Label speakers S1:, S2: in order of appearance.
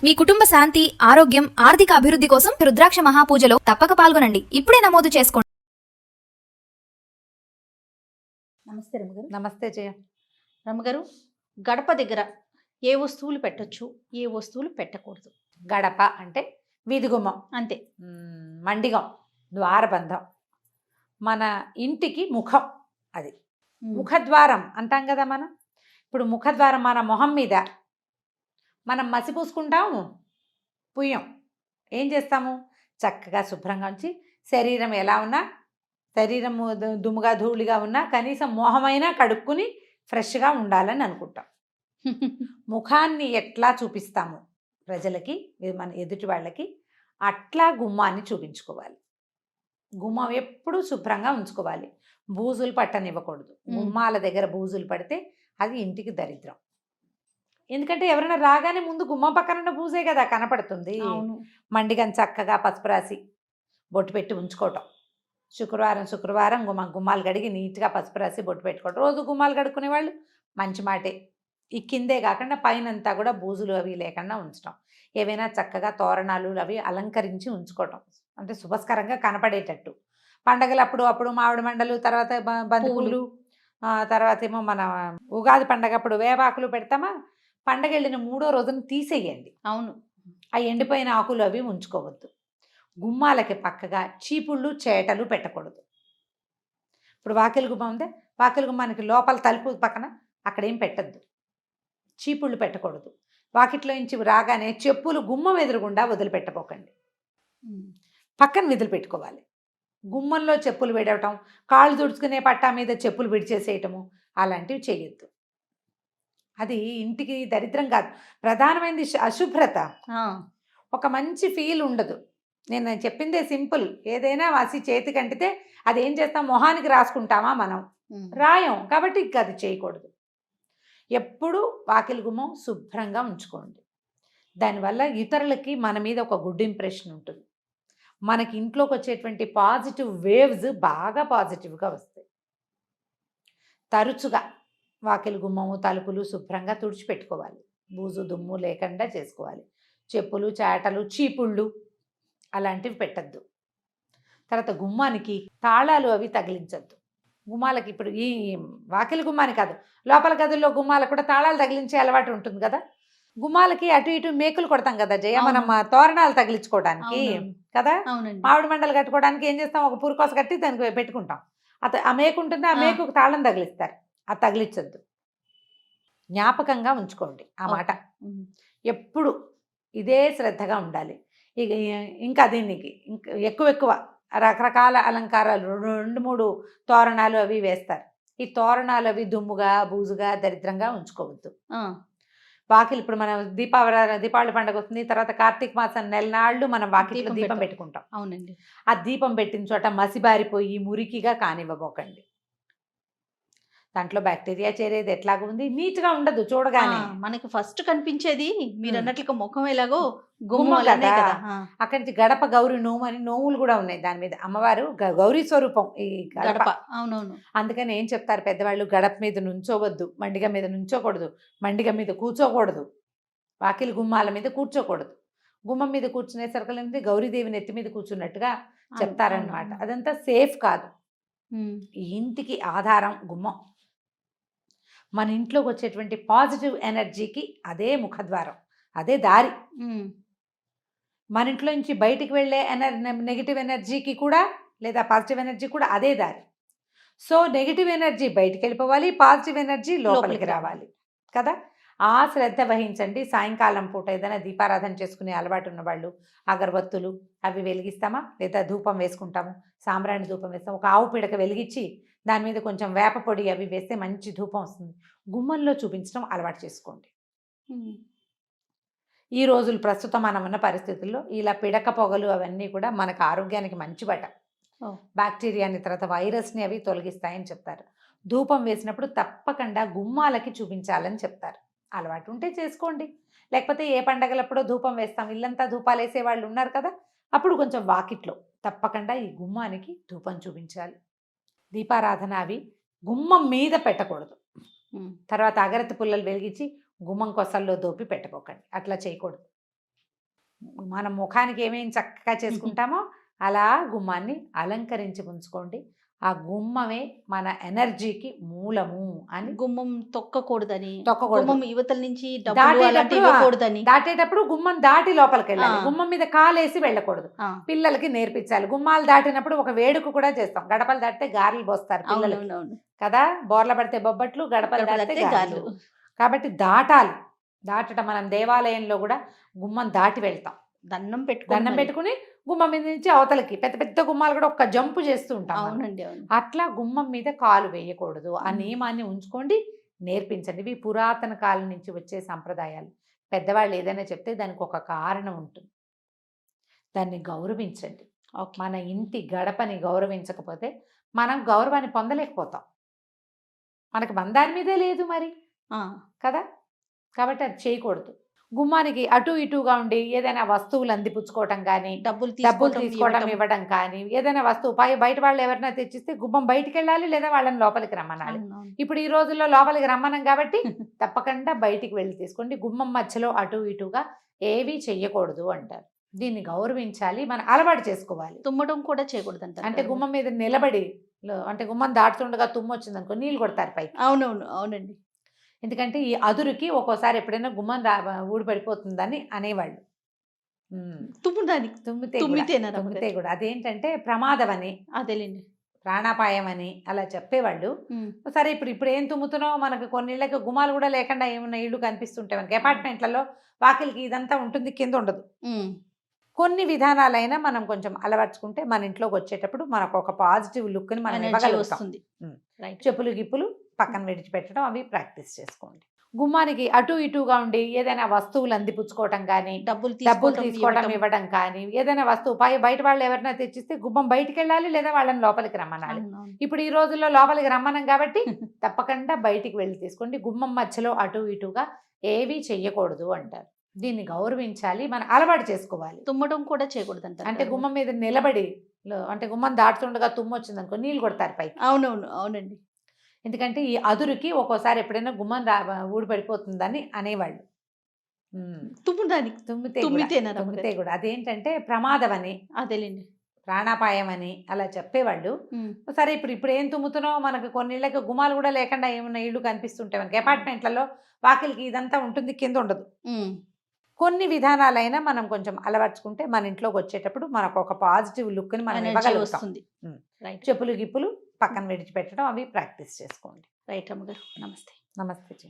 S1: మీ కుటుంబ శాంతి, ఆరోగ్యం, ఆర్థిక అభివృద్ధి కోసం రుద్రాక్ష మహాపూజలో తప్పక పాల్గొనండి. ఇప్పుడే నమోదు చేసుకోండి.
S2: నమస్తే రమ్మగారు.
S3: నమస్తే జయ.
S2: రమ్మగారు, గడప దగ్గర ఏ వస్తువులు పెట్టొచ్చు, ఏ వస్తువులు పెట్టకూడదు?
S3: గడప అంటే వీధి గుమ్మం,
S2: అంతే.
S3: మండిగం, ద్వారబంధం, మన ఇంటికి ముఖం. అది ముఖద్వారం అంటాం కదా మనం. ఇప్పుడు ముఖద్వారం మన మొహం మీద మనం మసి పూసుకుంటాము, పుయ్యం. ఏం చేస్తాము? చక్కగా శుభ్రంగా ఉంచి శరీరం ఎలా ఉన్నా, శరీరం దుమ్ముగా ధూళిగా ఉన్నా కనీసం మొహమైనా కడుక్కుని ఫ్రెష్గా ఉండాలని అనుకుంటాం. ముఖాన్ని ఎట్లా చూపిస్తాము ప్రజలకి, మన ఎదుటి వాళ్ళకి, అట్లా గుమ్మాన్ని చూపించుకోవాలి. గుమ్మం ఎప్పుడూ శుభ్రంగా ఉంచుకోవాలి. బూజులు పట్టనివ్వకూడదు. గుమ్మాల దగ్గర బూజులు పడితే అది ఇంటికి దరిద్రం. ఎందుకంటే ఎవరైనా రాగానే ముందు గుమ్మం పక్కన ఉన్న బూజే కదా కనపడుతుంది. మండిగని చక్కగా పసుపు రాసి బొట్టు పెట్టి ఉంచుకోవటం. శుక్రవారం గుమ్మాలు కడిగి నీట్గా పసుపు రాసి బొట్టు పెట్టుకోవటం. రోజు గుమ్మాలు కడుక్కునే వాళ్ళు మంచి మాటే. ఈ కిందే కాకుండా పైనంతా కూడా బూజులు అవి లేకుండా ఉంచడం. ఏవైనా చక్కగా తోరణాలు అవి అలంకరించి ఉంచుకోవటం, అంటే శుభస్కరంగా కనపడేటట్టు. పండగలప్పుడు అప్పుడు మామిడి మండలు, తర్వాత బంతిపూలు, తర్వాత ఏమో మన ఉగాది పండగప్పుడు వేపాకులు పెడతామా. పండగ వెళ్ళిన 3వ రోజున తీసేయండి.
S2: అవును.
S3: ఆ ఎండిపోయిన ఆకులు అవి ఉంచుకోవద్దు. గుమ్మాలకి పక్కగా చీపుళ్ళు, చేటలు పెట్టకూడదు. ఇప్పుడు వాకిలి గుమ్మం ఉంటే వాకిలి గుమ్మానికి లోపల తలుపు పక్కన అక్కడేం పెట్టద్దు. చీపుళ్ళు పెట్టకూడదు. వాకిట్లో నుంచి రాగానే చెప్పులు గుమ్మం ఎదురుగుండా వదిలిపెట్టపోకండి. పక్కన వదిలిపెట్టుకోవాలి. గుమ్మంలో చెప్పులు విడవటం, కాళ్ళు తుడుచుకునే పట్టా మీద చెప్పులు విడిచేసేయటము అలాంటివి చేయొద్దు. అది ఇంటికి దరిద్రం కాదు, ప్రధానమైనది అశుభ్రత. ఒక మంచి ఫీల్ ఉండదు. నేను చెప్పిందే సింపుల్. ఏదైనా వాసి చేతికి అంటితే అది ఏం చేస్తాం? మొహానికి రాసుకుంటామా? మనం రాయం. కాబట్టి ఇంకా అది చేయకూడదు. ఎప్పుడు వాకిలి గుమ్మం శుభ్రంగా ఉంచుకోండి. దానివల్ల ఇతరులకి మన మీద ఒక గుడ్ ఇంప్రెషన్ ఉంటుంది. మనకి ఇంట్లోకి వచ్చేటువంటి పాజిటివ్ వేవ్స్ బాగా పాజిటివ్గా వస్తాయి. తరచుగా వాకిలి గుమ్మము, తలుపులు శుభ్రంగా తుడిచిపెట్టుకోవాలి. బూజు దుమ్ము లేకుండా చేసుకోవాలి. చెప్పులు, చాటలు, చీపుళ్ళు అలాంటివి పెట్టద్దు. తర్వాత గుమ్మానికి తాళాలు అవి తగిలించద్దు. గుమ్మాలకి ఇప్పుడు ఈ వాకిలి గుమ్మాని కాదు, లోపల గదుల్లో గుమ్మాలకు కూడా తాళాలు తగిలించే అలవాటు ఉంటుంది కదా. గుమ్మాలకి అటు ఇటు మేకులు కొడతాం కదా జయ, మనం తోరణాలు తగిలించుకోవడానికి కదా. మామిడి మండలు కట్టుకోవడానికి ఏం చేస్తాం? ఒక పురుకోస కట్టి దానికి పెట్టుకుంటాం. ఆ మేకు ఉంటుంది, ఆ మేకుకు తాళం తగిలిస్తారు. అది తగిలించద్దు. జ్ఞాపకంగా ఉంచుకోండి ఆ మాట. ఎప్పుడు ఇదే శ్రద్ధగా ఉండాలి. ఇంకా దీనికి ఎక్కువ రకరకాల అలంకారాలు 2-3 తోరణాలు అవి వేస్తారు. ఈ తోరణాలు అవి దుమ్ముగా, బూజుగా, దరిద్రంగా ఉంచుకోవద్దు. వాకిలి ఇప్పుడు మనం దీపావళి పండుగ వస్తుంది, తర్వాత కార్తీక మాసం నెలనాళ్ళు మనం వాకిలిలో దీపం పెట్టుకుంటాం.
S2: అవునండి.
S3: ఆ దీపం పెట్టిన చోట మసిబారిపోయి మురికిగా కానివ్వబోకండి. దాంట్లో బ్యాక్టీరియా చేరేది ఎట్లాగా ఉంది, నీట్గా ఉండదు చూడగానే.
S2: మనకి ఫస్ట్ కనిపించేది మీరు అన్నట్లుగా ముఖం ఎలాగో
S3: గుమ్మం కదా. అక్కడి నుంచి గడప గౌరి నోము అని నోములు కూడా ఉన్నాయి. దాని మీద అమ్మవారు గౌరీ స్వరూపం ఈ గడప.
S2: అవునవును.
S3: అందుకని ఏం చెప్తారు పెద్దవాళ్ళు? గడప మీద నుంచోవద్దు, మండిగ మీద నుంచోకూడదు, మండిగ మీద కూర్చోకూడదు, వాకిలి గుమ్మాల మీద కూర్చోకూడదు. గుమ్మం మీద కూర్చునే సరుకులనేది గౌరీదేవిని ఎత్తి మీద కూర్చున్నట్టుగా చెప్తారనమాట. అదంతా సేఫ్ కాదు. ఈ ఇంటికి ఆధారం గుమ్మం. మన ఇంట్లోకి వచ్చేటువంటి పాజిటివ్ ఎనర్జీకి అదే ముఖద్వారం, అదే దారి. మన ఇంట్లో నుంచి బయటికి వెళ్ళే నెగిటివ్ ఎనర్జీకి కూడా, లేదా పాజిటివ్ ఎనర్జీ కూడా అదే దారి. సో నెగిటివ్ ఎనర్జీ బయటికి వెళ్ళిపోవాలి, పాజిటివ్ ఎనర్జీ లోపలికి రావాలి కదా. ఆ శ్రద్ధ వహించండి. సాయంకాలం పూట ఏదైనా దీపారాధన చేసుకునే అలవాటు ఉన్నవాళ్ళు అగరబత్తులు అవి వెలిగిస్తామా, లేదా ధూపం వేసుకుంటాము, సాంబ్రాణి ధూపం వేస్తాం. ఒక ఆవు పిడక వెలిగించి దాని మీద కొంచెం వేప పొడి అవి వేస్తే మంచి ధూపం వస్తుంది. గుమ్మంలో చూపించడం అలవాటు చేసుకోండి. ఈ రోజులు ప్రస్తుతం మనం ఉన్న పరిస్థితుల్లో ఇలా పిడక పొగలు అవన్నీ కూడా మనకు ఆరోగ్యానికి మంచి బట. బ్యాక్టీరియాని, తర్వాత వైరస్ని అవి తొలగిస్తాయని చెప్తారు. ధూపం వేసినప్పుడు తప్పకుండా గుమ్మాలకి చూపించాలని చెప్తారు. అలవాటు ఉంటే చేసుకోండి. లేకపోతే ఏ పండగలప్పుడో ధూపం వేస్తాం, ఇల్లంతా ధూపాలు వేసే వాళ్ళు ఉన్నారు కదా, అప్పుడు కొంచెం వాకిట్లో తప్పకుండా ఈ గుమ్మానికి ధూపం చూపించాలి. దీపారాధన అవి గుమ్మం మీద పెట్టకూడదు. తర్వాత అగరత్తి పుల్లలు వెలిగించి గుమ్మం కొసల్లో దోపి పెట్టబోకండి. అట్లా చేయకూడదు. మన ముఖానికి ఏమేమి చక్కగా చేసుకుంటామో అలా గుమ్మాన్ని అలంకరించి ఉంచుకోండి. ఆ గుమ్మమే మన ఎనర్జీకి మూలము అని.
S2: గుమ్మం తొక్కకూడదని,
S3: తొక్కకూడదు.
S2: గుమ్మం యువతల నుంచి డబ్బులు
S3: దాటేటప్పుడు
S2: అలాంటివి ఇవ్వకూడదని.
S3: దాటేటప్పుడు గుమ్మం దాటి లోపలికి వెళ్ళాలి.
S2: ఆ.
S3: గుమ్మం మీద కాలేసి వెళ్ళకూడదు.
S2: ఆ,
S3: పిల్లలకి నేర్పించాలి. గుమ్మాలు దాటినప్పుడు ఒక వేడుక కూడా చేస్తాం. గడపలు దాటితే గారెలు పోస్తారు పిల్లలకి
S2: అవునవునవును.
S3: కదా. బోర్ల పడితే బొబ్బట్లు, గడపలు
S2: గడపలు
S3: దాటితే
S2: దాటితే
S3: గారెలు.
S2: గారెలు.
S3: కాబట్టి దాటాలి. దాటడం మనం దేవాలయంలో కూడా గుమ్మం దాటి వెళ్తాం.
S2: దండం
S3: దండం పెట్టుకుని గుమ్మం మీద నుంచి అవతలకి పెద్ద పెద్ద గుమ్మాలు కూడా ఒక్క జంపు చేస్తూ ఉంటాం మనం.
S2: అవునండి, అవును.
S3: అట్లా గుమ్మం మీద కాలు వేయకూడదు. ఆ
S2: మ్మ్.
S3: నియమాన్ని ఉంచుకోండి, నేర్పించండి. ఇవి పురాతన కాలం నుంచి వచ్చే సంప్రదాయాలు. పెద్దవాళ్ళు ఏదైనా చెప్తే దానికి ఒక కారణం ఉంటుంది. దాన్ని గౌరవించండి.
S2: ఓకే.
S3: మన ఇంటి గడపని గౌరవించకపోతే మనం గౌరవాన్ని పొందలేకపోతాం. మనకు బంధాని మీదే లేదు మరి
S2: ఆ,
S3: కదా. కాబట్టి అది చేయకూడదు. గుమ్మానికి అటు ఇటుగా ఉండి ఏదైనా వస్తువులు అందిపుచ్చుకోవటం కానీ,
S2: డబ్బులు
S3: తీసుకోవడం
S2: ఇవ్వటం.
S3: ఇవ్వడం కానీ, ఏదైనా వస్తువు బయట వాళ్ళు ఎవరైనా తెచ్చిస్తే గుమ్మం బయటికి వెళ్ళాలి, లేదా వాళ్ళని లోపలికి రమ్మనాలి.
S2: అవునవును.
S3: ఇప్పుడు ఈ రోజుల్లో లోపలికి రమ్మనం కాబట్టి తప్పకుండా బయటికి వెళ్ళి తీసుకోండి. గుమ్మం మధ్యలో అటు ఇటుగా ఏవి చెయ్యకూడదు అంటారు. దీన్ని గౌరవించాలి, మనం అలవాటు చేసుకోవాలి.
S2: తుమ్మడం కూడా చేయకూడదు అంటారు
S3: అంటే
S2: కదా.
S3: గుమ్మం మీద నిలబడి అంటే గుమ్మం దాటుతుండగా తుమ్ము వచ్చింది అనుకో, నీళ్ళు కొడతారు పైకి.
S2: అవునవును, అవునండి.
S3: ఎందుకంటే ఈ అదురుకి ఒక్కోసారి ఎప్పుడైనా గుమ్మం ఊడిపడిపోతుందని అనేవాళ్ళు.
S2: తుమ్మడానికి
S3: తుమ్మితే కూడా అదేంటంటే ప్రమాదం అని,
S2: అదేలేండి.
S3: ప్రాణాపాయం అని అలా చెప్పేవాళ్ళు. సరే ఇప్పుడు ఏం తుమ్ముతున్నావు, మనకు కొన్ని ఇళ్ళకి గుమ్మాలు కూడా లేకుండా ఏమన్నా ఇళ్ళు కనిపిస్తుంటాయి మనకి. అపార్ట్మెంట్లలో వాకిలికి ఇదంతా ఉంటుంది, కింద ఉండదు. కొన్ని విధానాలైనా మనం కొంచెం అలవర్చుకుంటే మన ఇంట్లోకి వచ్చేటప్పుడు మనకు ఒక పాజిటివ్ లుక్ని మనం
S2: ఎనర్జీ
S3: ఇవ్వగలుగుతాం.
S2: వస్తుంది. రైట్.
S3: చెప్పులు గిప్పులు పక్కన విడిచిపెట్టడం అవి ప్రాక్టీస్ చేసుకోండి. గుమ్మానికి అటు ఇటుగా ఉండి ఏదైనా వస్తువులు అందిపుచ్చుకోవటం కానీ,
S2: డబ్బులు
S3: తీసుకోవడం
S2: ఇవ్వటం.
S3: ఇవ్వడం కానీ, ఏదైనా వస్తువు బయట వాళ్ళు ఎవరైనా తెచ్చిస్తే గుమ్మం బయటికి వెళ్ళాలి, లేదా వాళ్ళని లోపలికి రమ్మనాలి.
S2: అవునవును.
S3: ఇప్పుడు ఈ రోజుల్లో లోపలికి రమ్మనం కాబట్టి తప్పకుండా బయటికి వెళ్ళి తీసుకోండి. గుమ్మం మధ్యలో అటు ఇటుగా ఏవి చెయ్యకూడదు అంటారు. దీన్ని గౌరవించాలి, మనం అలవాటు చేసుకోవాలి.
S2: తుమ్మడం కూడా చేయకూడదు అంటారు
S3: అంటే
S2: కదా.
S3: గుమ్మం మీద నిలబడి అంటే గుమ్మం దాటుతుండగా తుమ్ము వచ్చింది అనుకో, నీళ్ళు కొడతారు పైకి.
S2: అవునవును, అవునండి.
S3: ఎందుకంటే ఈ అదురుకి ఒక్కోసారి ఎప్పుడైనా గుమ్మం ఊడిపడిపోతుందని అనేవాళ్ళు.
S2: తుమ్మడానికి
S3: తుమ్మితే కూడా అదేంటంటే ప్రమాదం అని,
S2: అదేలేండి.
S3: ప్రాణాపాయం అని అలా చెప్పేవాళ్ళు. సరే ఇప్పుడు ఏం తుమ్ముతున్నావు, మనకు కొన్ని ఇళ్ళకి గుమ్మాలు కూడా లేకుండా ఏమన్నా ఇళ్ళు కనిపిస్తుంటాయి మనకి. అపార్ట్మెంట్లలో వాకిలికి ఇదంతా ఉంటుంది, కింద ఉండదు. కొన్ని విధానాలైనా మనం కొంచెం అలవర్చుకుంటే మన ఇంట్లోకి వచ్చేటప్పుడు మనకు ఒక పాజిటివ్ లుక్ని మనం
S2: ఎనర్జీ
S3: ఇవ్వగలుగుతాం.
S2: వస్తుంది. రైట్.
S3: చెప్పులు గిప్పులు పక్కన విడిచిపెట్టడం అవి ప్రాక్టీస్ చేసుకోండి.
S2: రైట్ అమ్మగారు. నమస్తే.
S3: నమస్తే జీ.